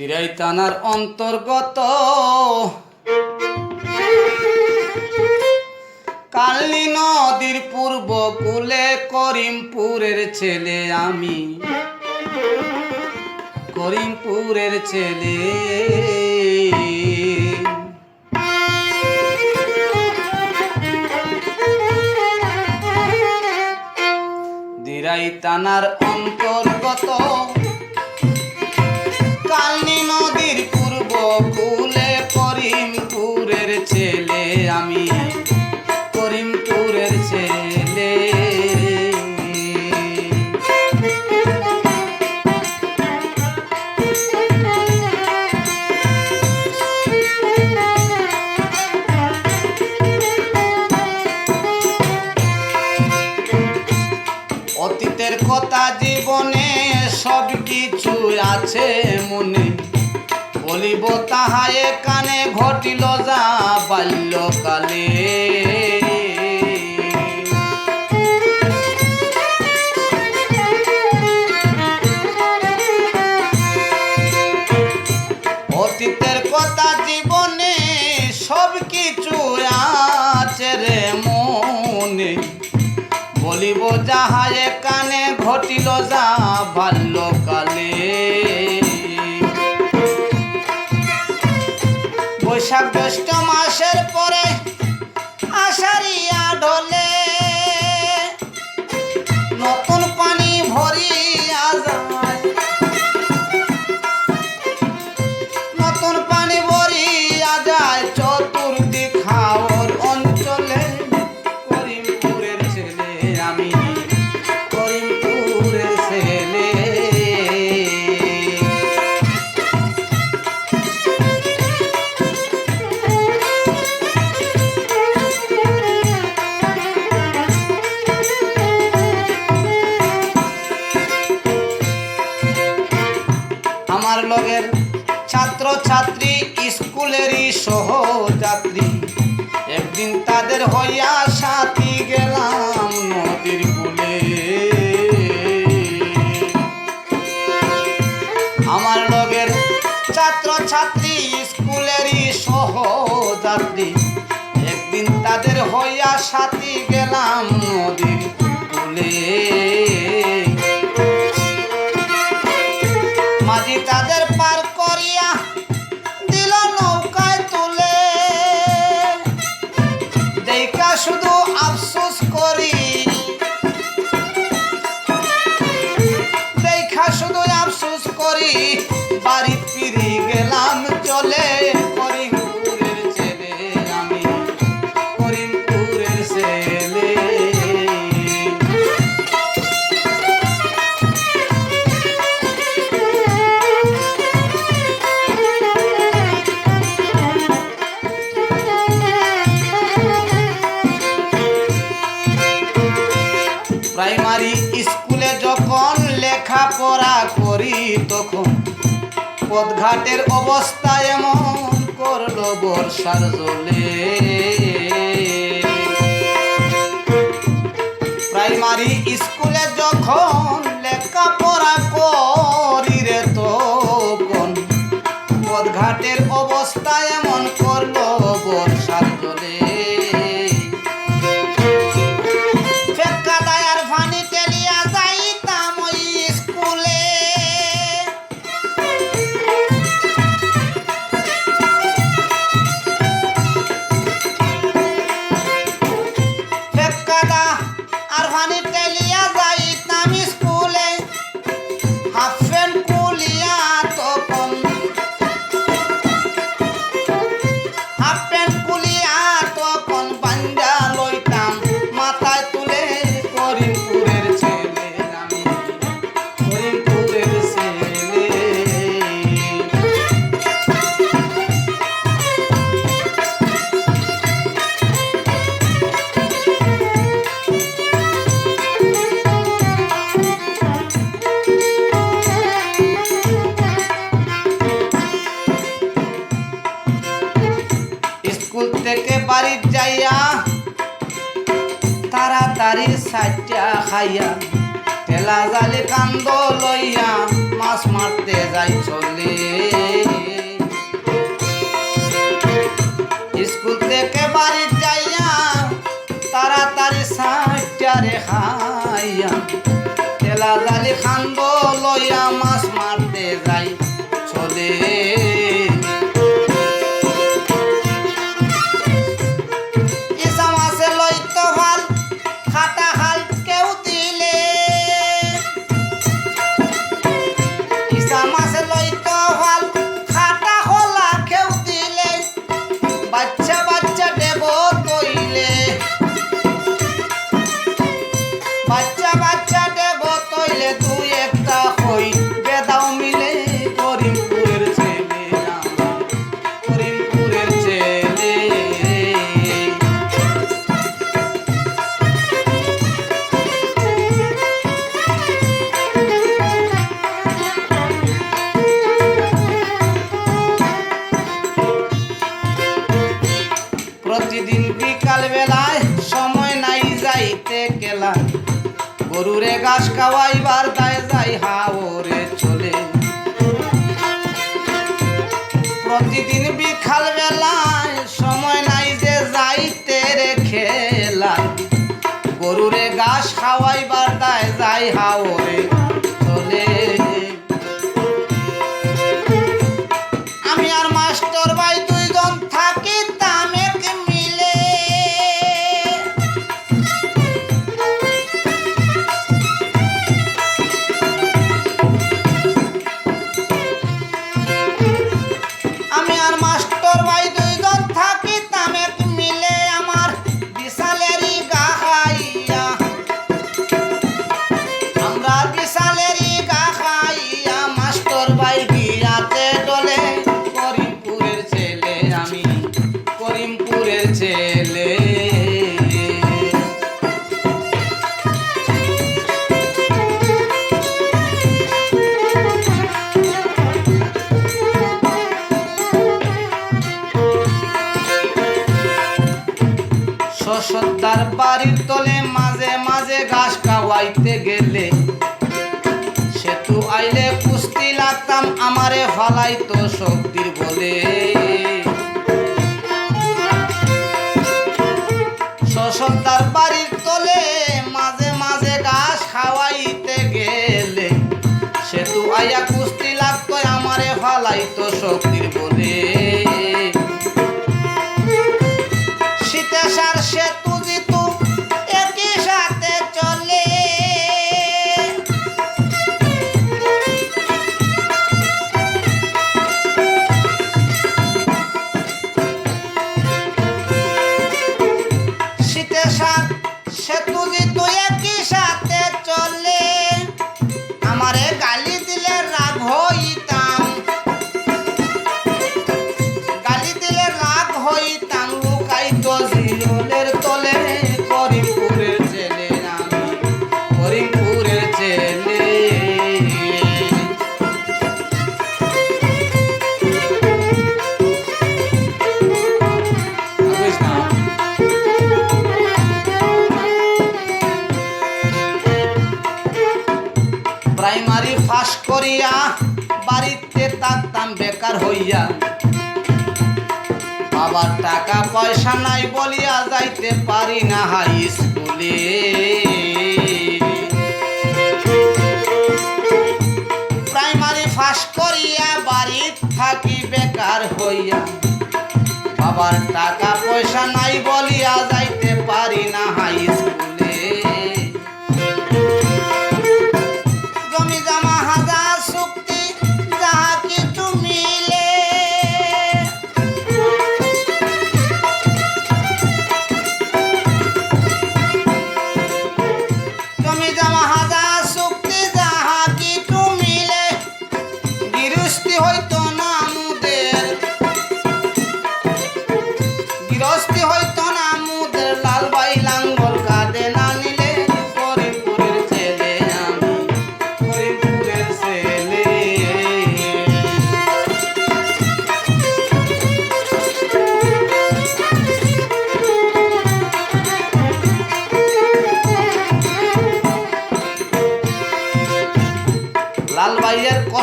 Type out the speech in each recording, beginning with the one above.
দিরাই থানার অন্তর্গত কালনী নদীর পূর্ব কূলে করিমপুরের ছেলে আমি, করিমপুরের ছেলে। দিরাই থানার অন্তর্গত কালনী নদীর পূর্ব কূলে করিমপুরের ছেলে আমি, করিমপুরের ছেলে। অতীতের কথা জীবনে সব কিছু আছে মনে, বলিব তাহা এখানে ঘটিল যা বাল্যকালে। অতীতের কথা জীবনে সব কিছু আছে রে মনে, বলিব যাহা এখানে ঘটিল যা বাল্যকালে। বৈশাখ জ্যৈষ্ঠ মাসের পরে আষাঢ়িয়া ঢলে নতুন পানি ভরিয়া যায়, নতুন পানি ভরিয়া যায় চতুর্দিক হাওর অঞ্চলে। করিমপুরের ছেলে আমি, করিমপুরের ছেলে। আমার লগের ছাত্র ছাত্রী স্কুলেরই সহযাত্রী, একদিন তাদের হইয়া সাথী গেলাম নদীর কূলে। আমার লগের ছাত্র ছাত্রী স্কুলেরই সহযাত্রী, একদিন তাদের হইয়া সাথী গেলাম নদীর কূলে। মাঝি তাদের পার করিয়া দিল নৌকায় তুলে, দেখা শুধু আফসোস করি, দেখা শুধু আফসোস করি বাড়ি ফিরে গেলাম চলে। করিমপুরের ছেলে আমি, করিমপুরের ছেলে। প্রাইমারি স্কুলে যখন লেখাপড়া করি তখন পথঘাটের অবস্থা এমন করলো বর্ষার জলে। প্রাইমারি স্কুলে যখন লেখাপড়া করি রে তখন পথঘাটের অবস্থা এমন করলো বর্ষার জলে। থেকে বাড়ি যাইয়া তাড়াতাড়ি সাইটা খাইয়া ঠেলা জালি কান্দ লইয়া মাছ মারতে যাই চলে। স্কুল থেকে বাড়ি যাইয়া তাড়াতাড়ি সাইটারে খাইয়া তেলা জালি খান্দ লইয়া মাছ মারতে যাই চলে। ইসা মাছে লইতো ভাল খাটা খাল কেউ দিলে, ইসা মাছে লইতো ভাল খাটা হলা কেউ দিলে, বাচ্চা বাচ্চা দেব তৈলে, বাচ্চা বাচ্চা দেব তৈলে তুই একটা হই বেদাও মিলে করিমপুরের ছেলে, করিমপুরের ছেলে। প্রতিদিন বিকাল বেলায় সময় নাই যাইতে গেলা, গরুরে ঘাস খাওয়াইবার দায় যাই হাওরে চলে। প্রতিদিন বিকাল বেলায় সময় নাই যে যাইতে রে খেলা, গরুরে ঘাস খাওয়াইবার দায় যাই হাওরে চলে। আমি আর মাস্টার ভাই দুইজন থাকি তামেক মিলে, আমি আর মাস্টার ভাই দুইজন থাকি তামেক মিলে, আমার বিশালেরই গা খাইয়া, আমরা বিশালেরই গা খাইয়া মাস্টার ভাই গিয়াতে ডলে, করিমপুরের ছেলে আমি করিমপুরের ছেলে। সর্দার বাড়ির তলে মাঝে মাঝে ঘাস খাওয়াইতে গেলে, সেতু আইলে কুস্তি লাগতাম আমারে ফালাইতো শক্তির বলে। সর্দার বাড়ির তলে মাঝে মাঝে ঘাস খাওয়াইতে গেলে, সেতু আইয়া কুস্তি লাগতো আমারে ফালাইতো শক্তির বলে। সীতেশার সেতু জিতু একই সাথে চলে, সীতেশার সেতু জিতু একই সাথে চলে। আমারে গালি দিলে রাগ হইতাম, গালি দিলে রাগ হইতাম, লুকাইতো জিরলের তলে, করিমপুরের ছেলে আমি করিমপুরের ছেলে। প্রাইমারি পাস করিয়া বাড়িতে থাকতাম বেকার হইয়া, বাবার টাকা পয়সা নাই বলিয়া যাইতে পারি না হাই স্কুলে। প্রাইমারি পাস করিয়া বাড়ি থাকি বেকার হইয়া, বাবার টাকা পয়সা নাই বলিয়া যাইতে পারি না হাই স্কুলে। জমি জমা হাজার চুক্তি যাহা কিছু মিলে, জমি জমা হাজার চুক্তি যাহা কিছু মিলে, গৃহস্থী হইতো না মুদের,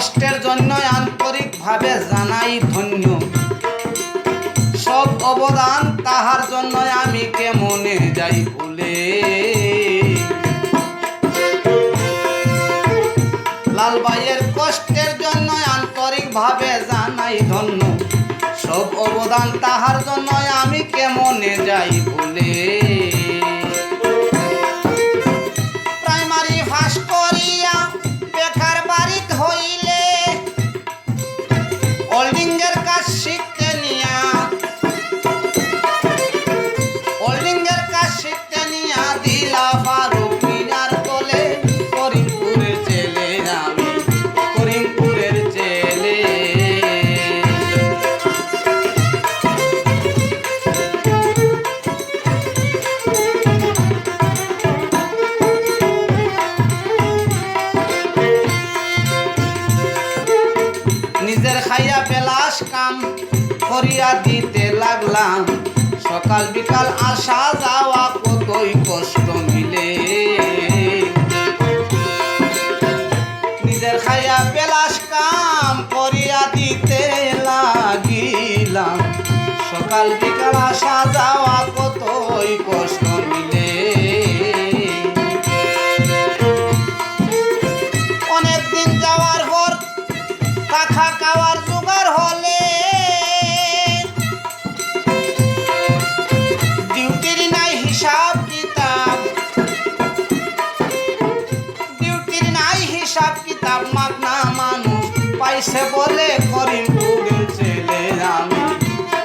কষ্টের জন্য আন্তরিকভাবে জানাই ধন্য, সব অবদান তাহার জন্য আমি কেমনে যাই ভুলে। লাল ভাইয়ের কষ্টের জন্য আন্তরিকভাবে জানাই ধন্য, সব অবদান তাহার জন্য আমি কেমনে যাই ভুলে। প্রাইমারি পাস করিয়া বেকার বাড়িতে হইলে ওল্ডিংয়ের কাজ শিখতে নিয়া, ওল্ডিংয়ের কাজ শিখতে নিয়া দিলা ফারুক মিনার তলে, করিমপুরের ছেলে আমি, করিমপুরের ছেলে। নিজের খাইয়া বেলাস কাম করিয়া দিতে লাগলাম, সকাল বিকাল আসা যাওয়া কতই কষ্ট মিলে। নিজের খাইয়া বেলাস কাম করিয়া দিতে লাগিলাম, সকাল বিকাল আসা যাওয়া কতই কষ্ট মিলে। অনেকদিন যাওয়ার পর টাকা খাওয়ার জোগাড় হলে ডিউটির নাই হিসাব কিতাব, ডিউটির নাই হিসাব কিতাব, মাগনা মানুষ পাইছে বলে করিমপুরের ছেলে আমি,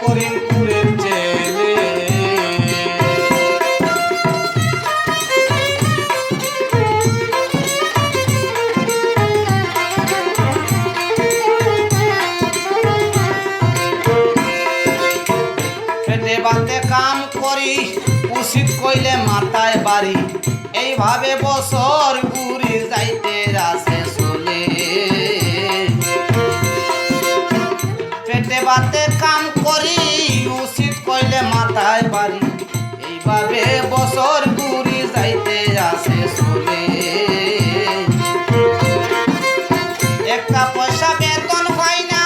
করিমপুরের ছেলে। পেটে বাতে কাম করি উচিত কইলে মাথায় বাড়ি, এইভাবে বছর ঘুরি যাইতে আছে চলে। পেটে বাতে কাম করি উচিত কইলে মাথায় বাড়ি, এইভাবে বছর ঘুরি যাইতে আছে চলে। একটা পয়সা বেতন হয় না,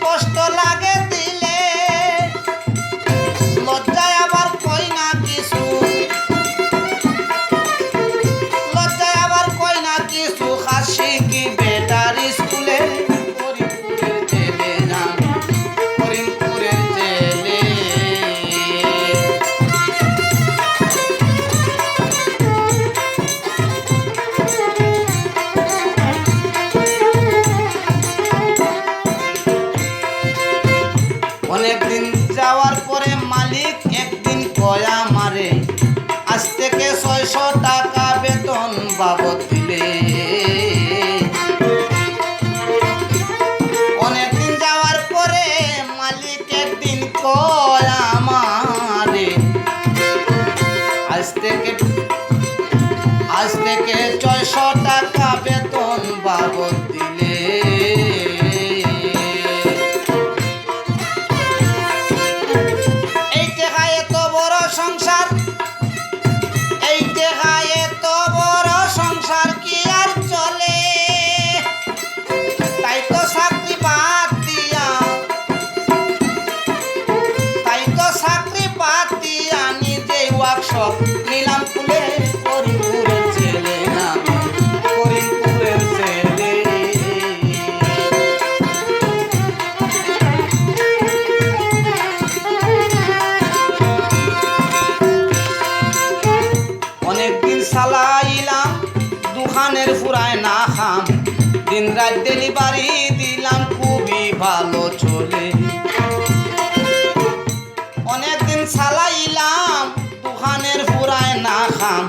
কষ্ট লাগে দিলে, লজ্জায় আবার কই না কিছু, লজ্জায় আবার কই না কিছু, হাসি কি বেটার স্কুলে, করিমপুরের ছেলে আমি, করিমপুরের ছেলে। অনেকদিন যাওয়ার পরে মালিক একদিন কয়া মারে, আজ থেকে 600 টাকা বেতন বাবদ দিলে। অনেকদিন যাওয়ার পরে মালিক একদিন কয়া মারে, আজ থেকে 600 টাকা বেতন বাবদ দিলে। এই টাকায় এত বড় সংসার, এই টাকায় এত বড় সংসার কি আর চলে? তাই তো চাকরি বাদ দিয়া, তাই তো চাকরি বাদ দিয়া নিজে ওয়ার্কশপ নিলাম খুলে, করিমপুরের ছেলে আমি, করিমপুরের ছেলে। অনেকদিন চালাইলাম দোকানের ফুরায় না খাম, দিন রাত ডেলিভারি দিলাম খুবই ভালো চলে। অনেকদিন চালাইলাম দোকানের ফুরায় না খাম,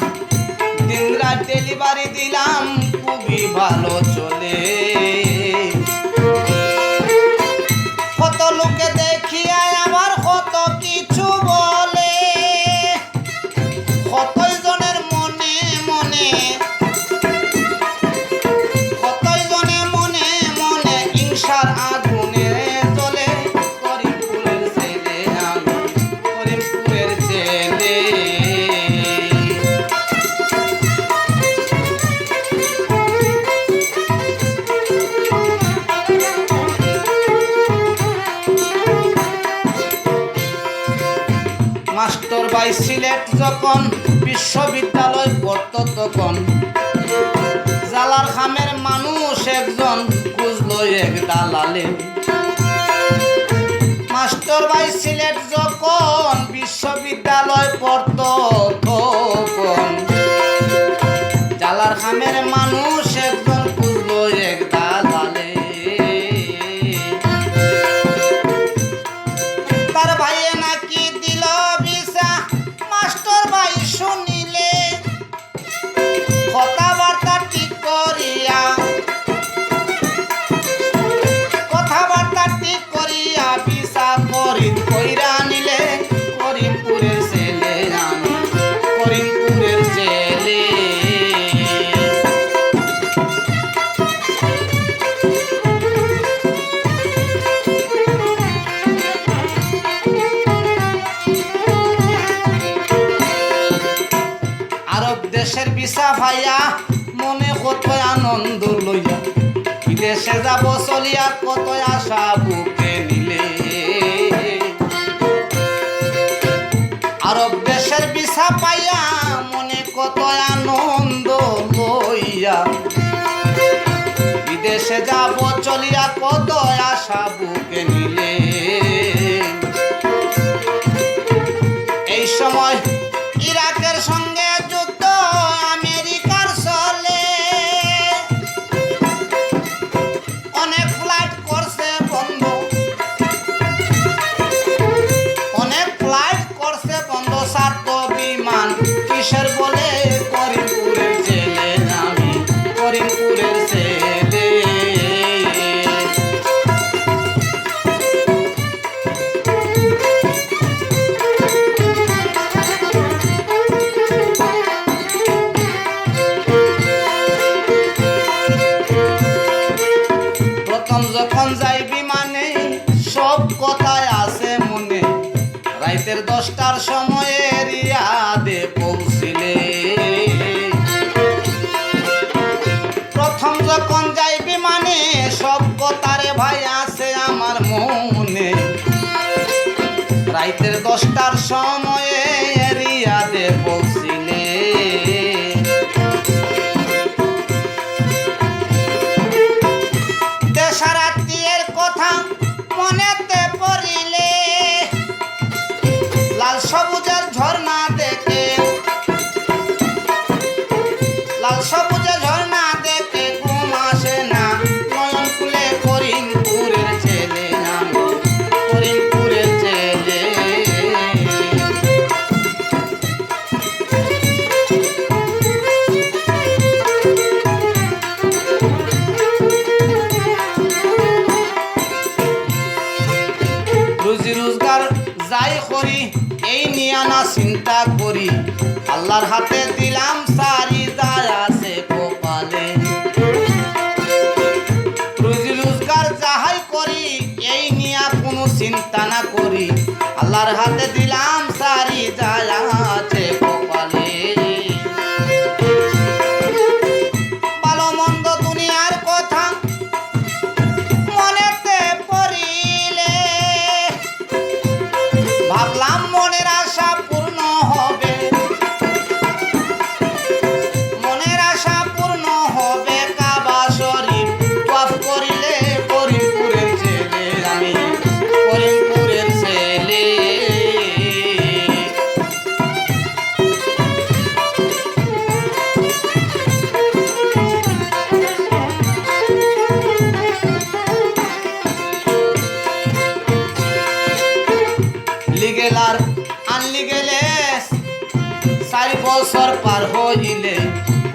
দিন রাত ডেলিভারি দিলাম খুবই ভালো চলে। কত লোকে দেখিয়া আবার কত কিছু বলে, কতই জনের মনে মনে, কতই জনে মনে মনে হিংসার আগুনে জ্বলে, করিমপুরের ছেলে আমি, করিমপুরের ছেলে। ভাই সিলেট যখন বিশ্ববিদ্যালয় পড়তো তখন জালার খামের মানুষ একজন খুঁজলো এক দালালে। মাস্টার ভাই সিলেট যখন বিশ্ববিদ্যালয় পড়তো তখন জালার খামের মানুষ একজন খুঁজলো এক দালালে। তার ভাইয়ে নাকি দিল ভিসা, মাস্টার ভাই শুনিলে কথাবার্তা ঠিক করিয়া ভিসা কইরা নিলে করিমপুরের ছেলে আমি করিমপুরের ছেলে। আরব দেশের ভিসা ভাইয়া মনে কত আনন্দ লইয়া বিদেশে যাব চলিয়া কত আশা বুকে নিলে। আরব দেশের ভিসা পাইয়া মনে কত আনন্দ লইয়া বিদেশে যাব চলিয়া কত আশা বুকে নিলে। এই সময় ইরাকের সঙ্গে যুদ্ধ আমেরিকার চলে, অনেক ফ্লাইট করছে বন্ধ, অনেক ফ্লাইট করছে বন্ধ, সার্থ বিমান কিসের বলে করিমপুরের ছেলে আমি করিমপুরের ছেলে। প্রথম যখন যাই বিমানে সব কথায় আছে মনে, রাইতের 10টার সময়ে রিয়াদে পৌঁছিলে। প্রথম যখন যাই বিমানে সব কথারে ভাই আছে আমার মনে, রাইতের 10টার সময়ে রিয়াদে পৌঁছিলে। দেশারাত্রিয়ের কথা মনেতে পড়িলে লাল সবুজের ঝর্ণা দেখে, লাল সবুজের ঝর্ণা দেখে ঘুম আসে না নয়ন খুলে করিমপুরের ছেলে আমি করিমপুরের ছেলে। রুজি রোজগার যাই করি এই নিয়ে না চিন্তা করি, আল্লাহর হাতে দিলাম সারি যায় আছে কপালে। রুজি রোজগার যাহাই করি এই নিয়ে কোনো চিন্তা না করি, আল্লাহর হাতে দিলাম সারি যায় আছে কপালে। ভালো মন্দ দুনিয়ার কথা মনেতে পড়িলে ভাবলাম মনের আশা পূর্ণ হবে, মনের আশা পূর্ণ হবে কাবা শরীফ ওয়াফ করিলে করিমপুরের ছেলে আমি করিমপুরের ছেলে। লিগেল আর আনলিগেলে 4 বছর পার হইলে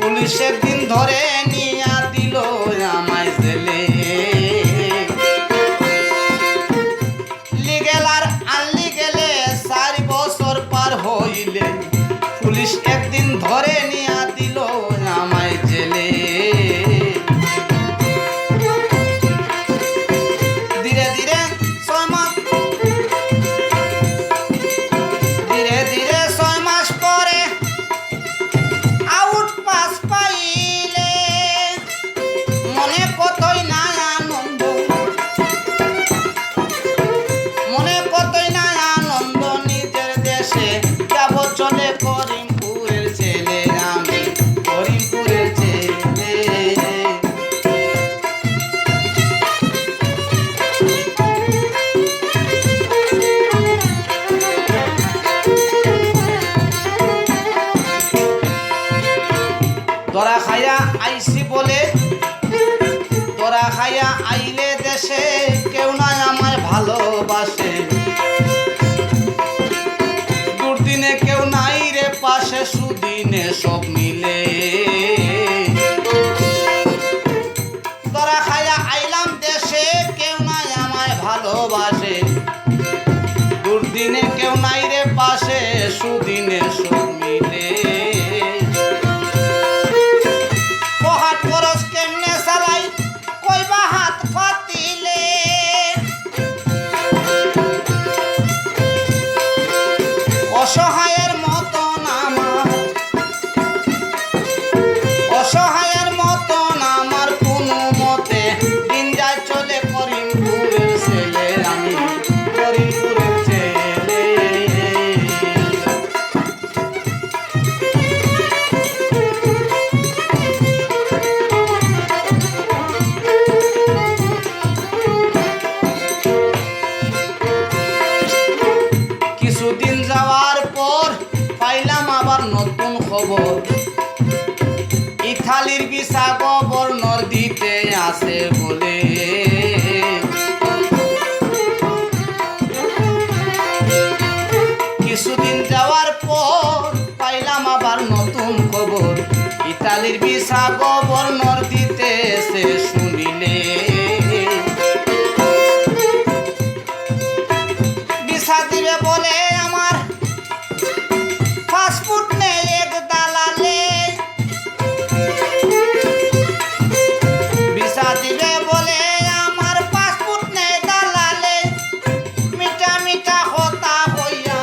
পুলিশের দিন ধরে নিয়া দিল আমায় জেলে। লিগেল আর আনলিগেলে 4 বছর পার হইলে পুলিশ একদিন ধরে নিয়া দিল আমায় জেলে। ধীরে ধীরে 6 মাস ধীরে ধীরে 6 মাস পরে আউট পাস পাইলে ধরা খাইয়া আইছি বলে ধরা খাইয়া আইলে দেশে কেউ নাই আমায় ভালোবাসে দুর্দিনে কেউ নাই রে পাশে সুদিনে সব মিলে ধরা খাইয়া আইলাম দেশে কেউ নাই আমায় ভালোবাসে দুর্দিনে কেউ নাই রে পাশে সুদিনে সব মিলে হাত খরচ কেমনে চালাই কইবা হাত পাতিলে অসহায়ের মতন আমার অসহায়ের মতন আমার কোনো মতে দিন যায় চলে করিমপুরের ছেলে আমি করিমপুরের ছেলে কিছুদিন যাওয়ার পর পাইলাম আবার নতুন খবর ইথালির ভিসা গভর্নর দিতে আসে বলে কিছুদিন যাওয়ার পর পাইলাম আবার নতুন খবর ইতালির ভিসা গভর্নর দিতে এসে শুনিলে ভিসা দিবে বলে আমার পাসপোর্ট নেই এক দালালে ভিসা দিবে বলে আমার পাসপোর্ট নেই দালালে মিঠা মিঠা কথা কইয়া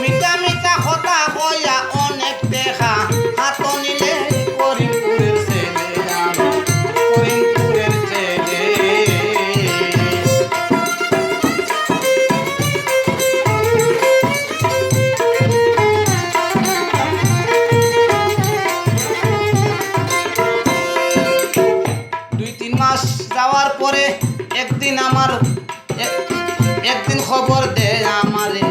মিঠা মিঠা কথা কইয়া অনেক দেখা হাত নিলে করিমপুরের ছেলে আমি করিমপুরের ছেলে মাস যাওয়ার পরে একদিন একদিন খবর দে আমারে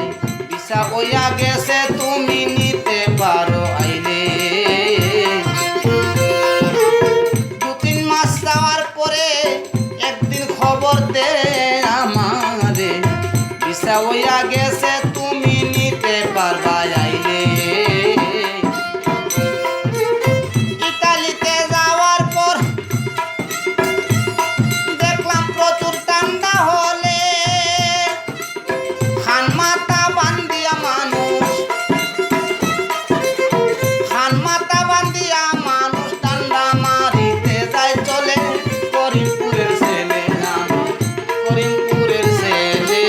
ভিসা হইয়া গেছে তুমি নিতে পারো আইলে 2-3 মাস যাওয়ার পরে একদিন খবর দে আমারে ভিসা হইয়া গেছে তুমি নিতে পারবা আইলে ইতালিতে যাওয়ার পর প্রচুর ঠান্ডা হলে খান মাথা বান্ধিয়া মানুষ ঠান্ডা মারিতে যায় চলে করিমপুরের ছেলে আমি করিমপুরের ছেলে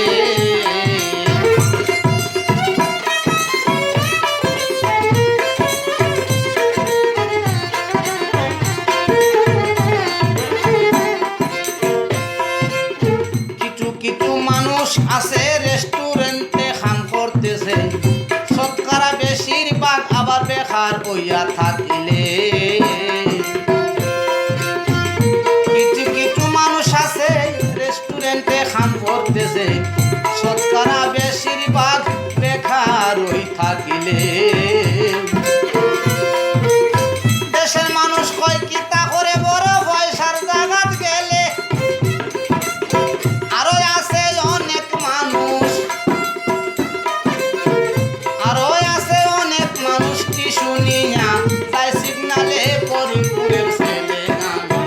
কিছু মানুষ আছে রেস্টুরেন্টে খান করতেছে শতকরা বেশিরভাগ আবার বেকার হইয়া থাকিলে কিছু মানুষ আছে রেস্টুরেন্টে খান করতেছে শতকরা বেশিরভাগ বেকার হই থাকিলে দেশের মানুষ কয় কিতা করে বড় পয়সার জায়গাত গেলে আরো আছে অনেক মানুষ কি শুনিয়া তাই সিগনালে করিমপুরের ছেলে আমি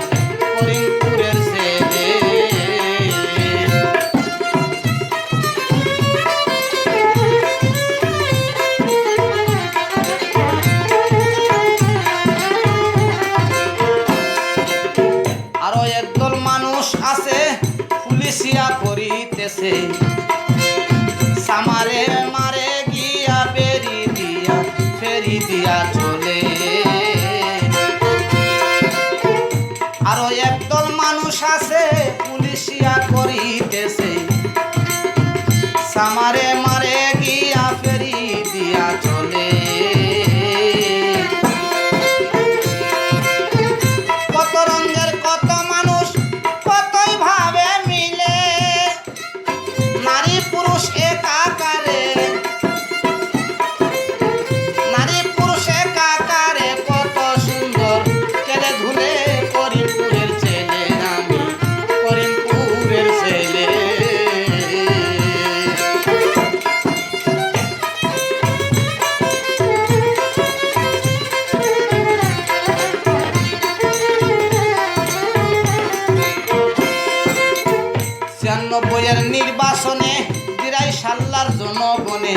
করিমপুরের ছেলে আরো একদল মানুষ আছে পুলিশিয়া করিতেছে সামারে মারে গিয়া ফেরি দিয়া চলে আরো একদল মানুষ আছে পুলিশিয়া করিতেছে সামারে মারে গিয়া ফেরি দিয়া চলে কত রঙের কত মানুষ কতই ভাবে মিলে নারী পুরুষ একাকারে নারী পুরুষ এক এবারের নির্বাচনে দিরাই সাল্লার জনগণে